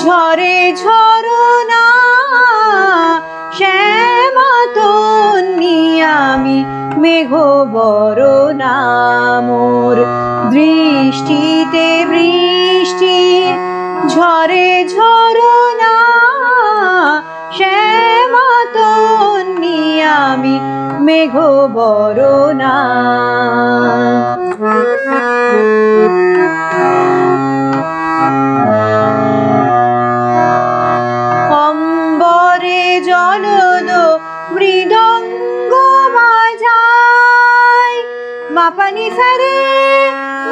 ঝরে ঝরনা শ্যামাতন্নি আমি মেঘ বরনা মোর দৃষ্টিতে বৃষ্টি ঝরে ঝরনা শ্যামাতন্নি আমি মেঘ বরনা অম্বরে জলদ মৃদঙ্গ বাজায় মাপা নিসা রে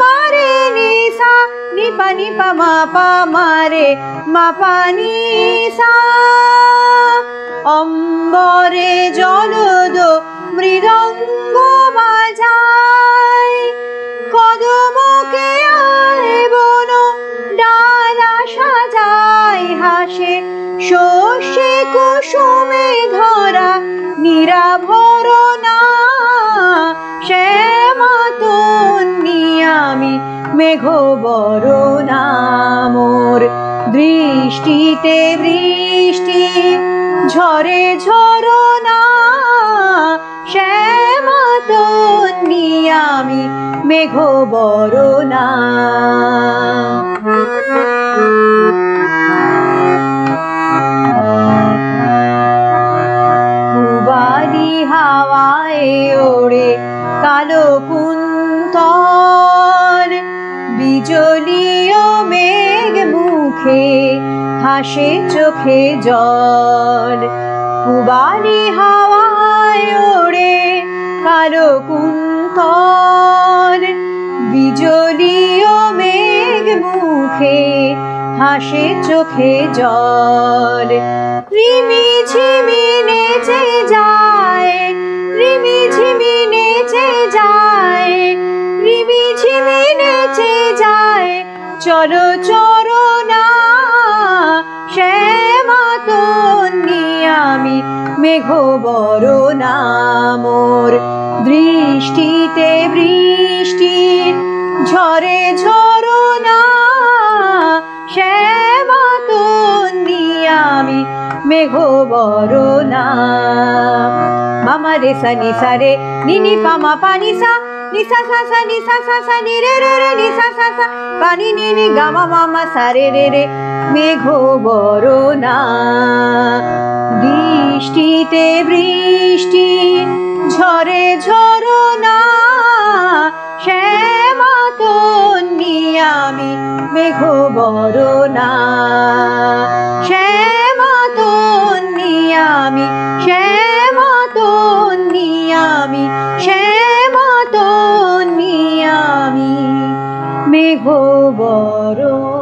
মারে নিসা নিপা নিপা মাপা মারে মাপা নিসা অম্বরে জলদ মৃদঙ্গ বাজায় কদমকে আয় বন ডালা সাজায় হাসে শস্যে কুসুমে ধরা নিরাভরণা শ্যামাতন্নি আমি মেঘ বরনা মোর দৃষ্টিতে বৃষ্টি ঝরে ঝরনা শ্যামাতন্নি আমি মেঘ বরনা পূবালি হাওয়ায় ওড়ে কালো কুন্তল বিজলীয় মেঘ মুখে হাসে চোখে জল পূবালি হাওয়ায় ওড়ে কালো কুন্তল বিজলীয় মেঘ মুখে হাসে চোখে জল রিমি ঝিমি নেচে যায় রিমি ঝিমি নেচে যায় রিমি ঝিমি নেচে যায় চলো চরণা শ্যামাতন্নি আমি মেঘ বরনা মোর দৃষ্টিতে বৃষ্টি ঝরে ঝরনা শ্যামাতন্নি আমি মেঘ বরনা মামা রে সা নিসা রে নিনি পামা পানি সা নিসা সা সা নিসা সা সা নি রে রে রে নিসা সা সা পানি নিনি গামা মামা সা রে রে রে মেঘ বরনা বৃষ্টিতে বৃষ্টি ঝরে ঝরনা শ্যামাতন্নি আমি মেঘ বরনা শ্যামাতন্নি আমি শ্যামাতন্নি আমি শ্যামাতন্নি আমি মেঘ বরনা।